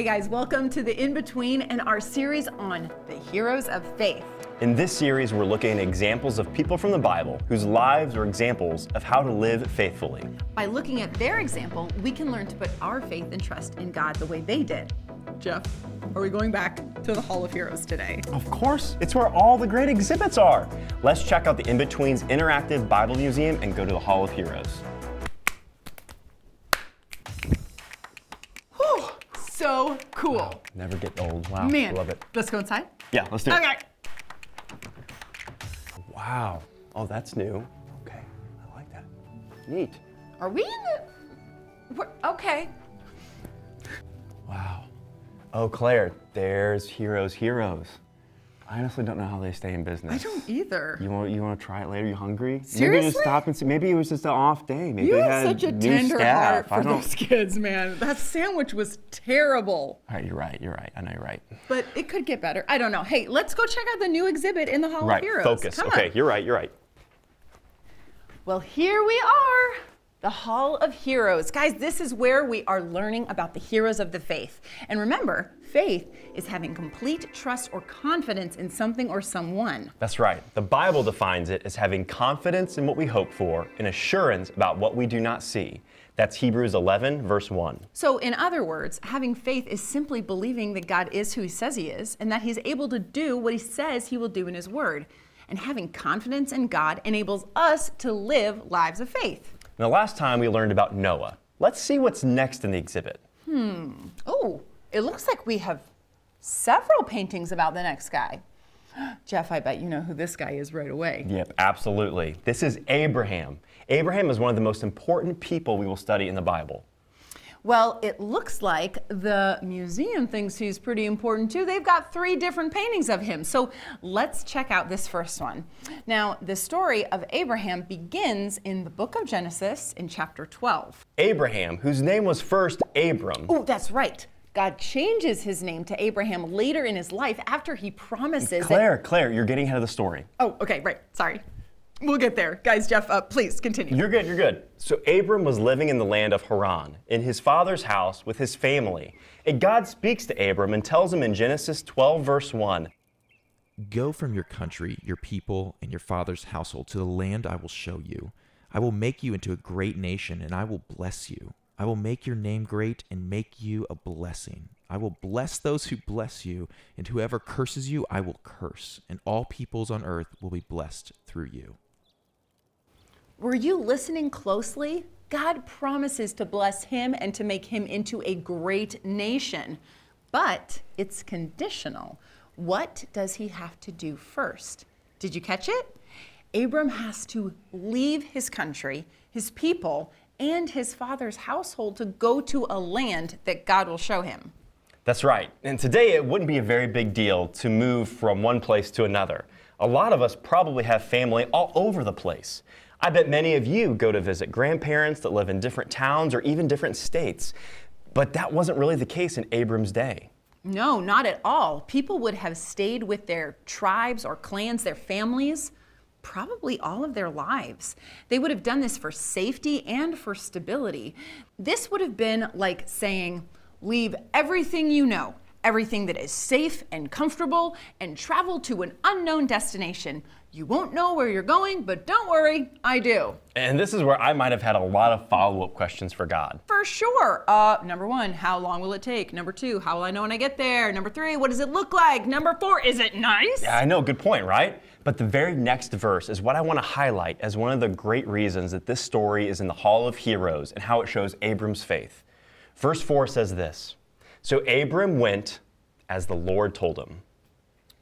Hey guys, welcome to the In-Between and our series on the heroes of faith. In this series, we're looking at examples of people from the Bible whose lives are examples of how to live faithfully. By looking at their example, we can learn to put our faith and trust in God the way they did. Jeff, are we going back to the Hall of Heroes today? Of course, it's where all the great exhibits are. Let's check out the In-Between's interactive Bible museum and go to the Hall of Heroes. Whew, so cool. Wow, never get old. Wow, Man, love it. Let's go inside? Yeah, let's do it. Okay. Wow. Oh, that's new. Okay, I like that. Neat. Are we in the... Okay. Wow. Oh, Claire, there's Heroes. I honestly don't know how they stay in business. I don't either. You want to try it later? You hungry? Seriously? Maybe just stop and see. Maybe it was just an off day. Maybe You they have had such a new tender staff. heart for those kids, man. That sandwich was terrible. All right, you're right. I know you're right. But it could get better. I don't know. Hey, let's go check out the new exhibit in the Hall of Heroes. Focus. Come Okay, on. you're right. Well, here we are, the Hall of Heroes. Guys, this is where we are learning about the heroes of the faith. And remember, faith is having complete trust or confidence in something or someone. That's right. The Bible defines it as having confidence in what we hope for and assurance about what we do not see. That's Hebrews 11, verse 1. So in other words, having faith is simply believing that God is who he says he is and that he's able to do what he says he will do in his word. And having confidence in God enables us to live lives of faith. Now, last time we learned about Noah. Let's see what's next in the exhibit. Oh, it looks like we have several paintings about the next guy. Jeff, I bet you know who this guy is right away. Yep, absolutely. This is Abraham. Abraham is one of the most important people we will study in the Bible. Well, it looks like the museum thinks he's pretty important too. They've got 3 different paintings of him. So let's check out this first one. Now, the story of Abraham begins in the book of Genesis in chapter 12. Abraham, whose name was first Abram. Oh, that's right. God changes his name to Abraham later in his life after he promises Claire, you're getting ahead of the story. Oh, okay, right. Sorry. We'll get there. Guys, Jeff, please continue. You're good. So Abram was living in the land of Haran, in his father's house with his family. And God speaks to Abram and tells him in Genesis 12, verse 1, "Go from your country, your people, and your father's household to the land I will show you. I will make you into a great nation, and I will bless you. I will make your name great and make you a blessing. I will bless those who bless you, and whoever curses you, I will curse, and all peoples on earth will be blessed through you." Were you listening closely? God promises to bless him and to make him into a great nation, but it's conditional. What does he have to do first? Did you catch it? Abram has to leave his country, his people, and his father's household to go to a land that God will show him. That's right. And today it wouldn't be a very big deal to move from one place to another. A lot of us probably have family all over the place. I bet many of you go to visit grandparents that live in different towns or even different states. But that wasn't really the case in Abram's day. No, not at all. People would have stayed with their tribes or clans, their families, probably all of their lives. They would have done this for safety and for stability. This would have been like saying, leave everything you know, everything that is safe and comfortable, and travel to an unknown destination. You won't know where you're going, but don't worry, I do. And this is where I might have had a lot of follow-up questions for God. For sure. Number 1, how long will it take? Number 2, how will I know when I get there? Number 3, what does it look like? Number 4, is it nice? Yeah, I know, good point, right? But the very next verse is what I want to highlight as one of the great reasons that this story is in the Hall of Heroes and how it shows Abram's faith. Verse 4 says this, "So Abram went as the Lord told him."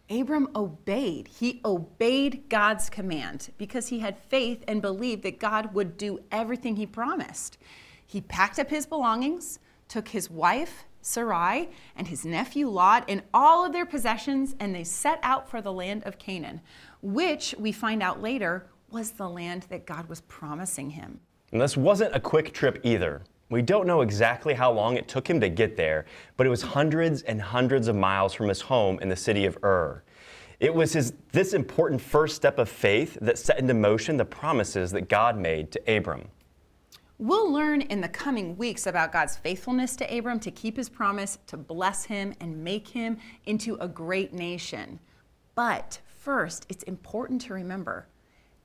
Abram obeyed. He obeyed God's command because he had faith and believed that God would do everything he promised. He packed up his belongings, took his wife, Sarai, and his nephew Lot, and all of their possessions, and they set out for the land of Canaan, which we find out later was the land that God was promising him. And this wasn't a quick trip either. We don't know exactly how long it took him to get there, but it was hundreds and hundreds of miles from his home in the city of Ur. It was this important first step of faith that set into motion the promises that God made to Abram. We'll learn in the coming weeks about God's faithfulness to Abram to keep his promise, to bless him and make him into a great nation. But first, it's important to remember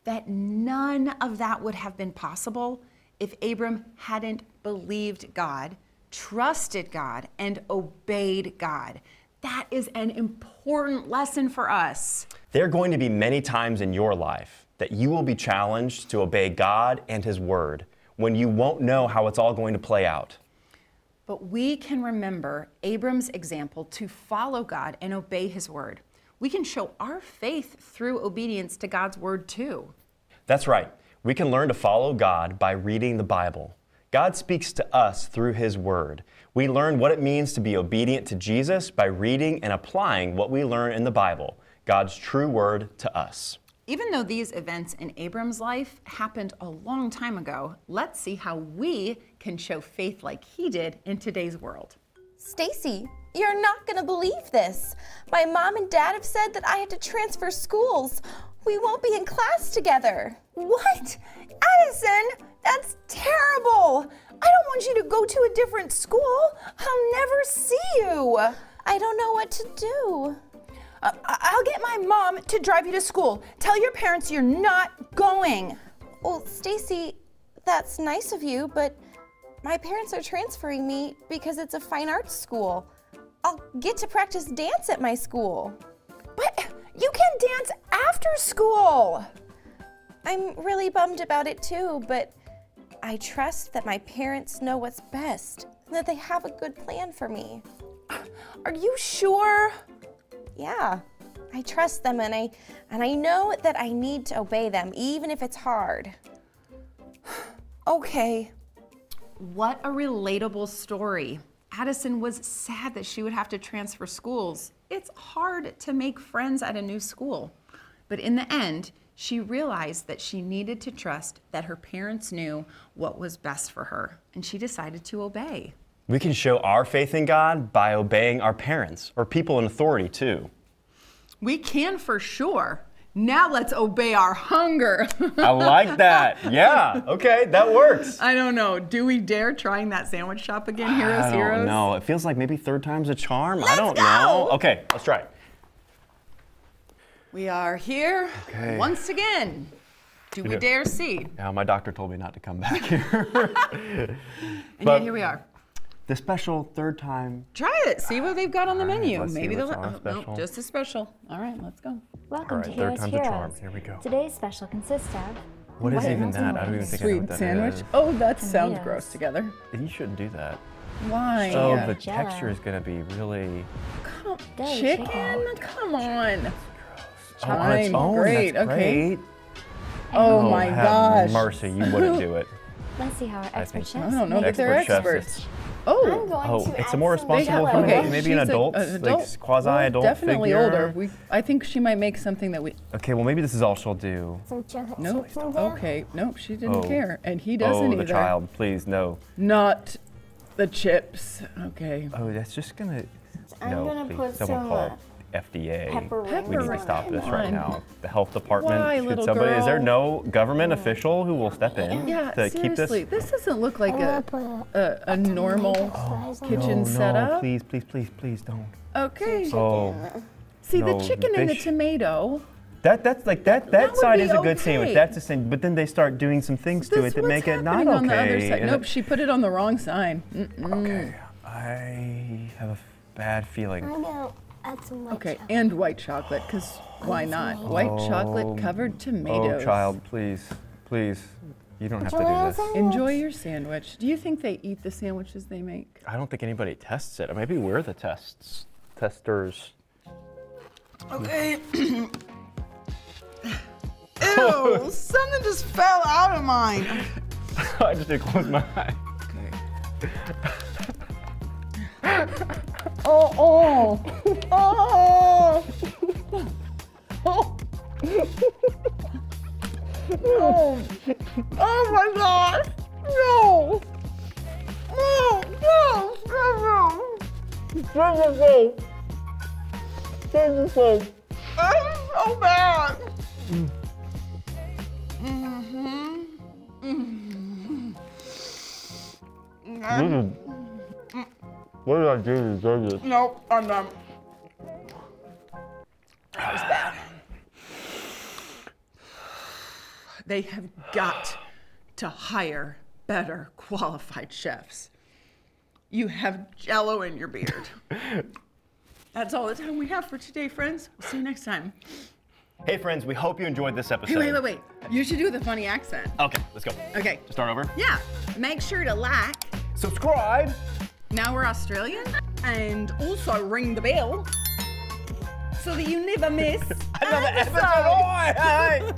that none of that would have been possible if Abram hadn't believed God, trusted God, and obeyed God. That is an important lesson for us. There are going to be many times in your life that you will be challenged to obey God and His Word when you won't know how it's all going to play out. But we can remember Abram's example to follow God and obey His Word. We can show our faith through obedience to God's Word too. That's right. We can learn to follow God by reading the Bible. God speaks to us through His Word. We learn what it means to be obedient to Jesus by reading and applying what we learn in the Bible, God's true Word to us. Even though these events in Abram's life happened a long time ago, let's see how we can show faith like he did in today's world. Stacy, you're not gonna believe this. My mom and dad have said that I had to transfer schools. We won't be in class together. What? Addison, that's terrible. I don't want you to go to a different school. I'll never see you. I don't know what to do. I'll get my mom to drive you to school. Tell your parents you're not going. Well, Stacy, that's nice of you, but my parents are transferring me because it's a fine arts school. I'll get to practice dance at my school. But you can dance after school. I'm really bummed about it too, but I trust that my parents know what's best and that they have a good plan for me. Are you sure? Yeah, I trust them and I know that I need to obey them even if it's hard. Okay. What a relatable story. Addison was sad that she would have to transfer schools. It's hard to make friends at a new school. But in the end, she realized that she needed to trust that her parents knew what was best for her, and she decided to obey. We can show our faith in God by obeying our parents or people in authority too. We can for sure. Now let's obey our hunger. I like that. Yeah, okay, that works. I don't know. Do we dare trying that sandwich shop again, Heroes? I don't know. It feels like maybe third time's a charm. I don't go. know. Okay, let's try it. We are here once again. Do we dare see? Yeah, my doctor told me not to come back here. And yet here we are. The special third time. Try it. See what they've got on the menu. let's see Maybe what's they'll. on Oh, special. no, just a special. All right, let's go. Welcome to third Heroes time's a charm. Heroes. Here we go. Today's special consists of What is white even that? I don't even think I know what Sweet that sandwich. is. Oh, that sounds Tomatoes. gross together. You shouldn't do that. Why? Oh, Yeah. the Jello. texture is going to be really... Deli Chicken? Come on. Oh, on its Fine. own, Great, that's okay. great. Oh my have gosh. mercy, you wouldn't do it. Let's see how our expert think- chefs I don't know make that they're Expert chefs, experts. I'm Oh. going Oh, to it's add a more some responsible jello. human, maybe an she's adult, an like quasi-adult definitely figure. older. I think she might make something that we. Okay, well maybe this is all she'll do. Some chocolate Nope. chips in there. Okay. Nope. She didn't Oh. care, and he doesn't Oh, either. the child, please, no. Not the chips. Okay. Oh, that's just gonna... I'm no, gonna please, put someone some call FDA. pepper We need rings to on stop it. this right Come now. The health department, Why, should little somebody, is there girl? no government official who will step in Yeah. to keep this? Seriously, this doesn't look like I'm gonna put a normal slice on kitchen Oh, setup. no, please, please, please, please don't. Okay. Oh, See no, the chicken and the fish. tomato. that's like that would side be is a good sandwich. okay. That's the same, but then they start doing some things to This it that what's make it not happening okay. on the other side. and Nope, it- she put it on the wrong side. Okay, I have a bad feeling. I'm gonna add some white Okay, chocolate. and white chocolate, because why not? White chocolate covered tomatoes. Oh, child, please, please, you don't have to do Tomatoes this. and- Enjoy your sandwich. Do you think they eat the sandwiches they make? I don't think anybody tests it. Maybe we're the testers. Okay. Ew, something just fell out of mine. I just did close my eye. Oh, oh, oh, oh, oh my gosh, no, no, no, no, no, that's so bad. What did I do to deserve this? Nope, I'm done. That was bad. They have got to hire better qualified chefs. You have jello in your beard. That's all the time we have for today, friends. We'll see you next time. Hey friends, we hope you enjoyed this episode. Hey, wait. You should do the funny accent. Okay, let's go. Okay. Start over. Yeah. Make sure to like. Subscribe. Now we're Australian. And also ring the bell so that you never miss Another episode. Oh, hey.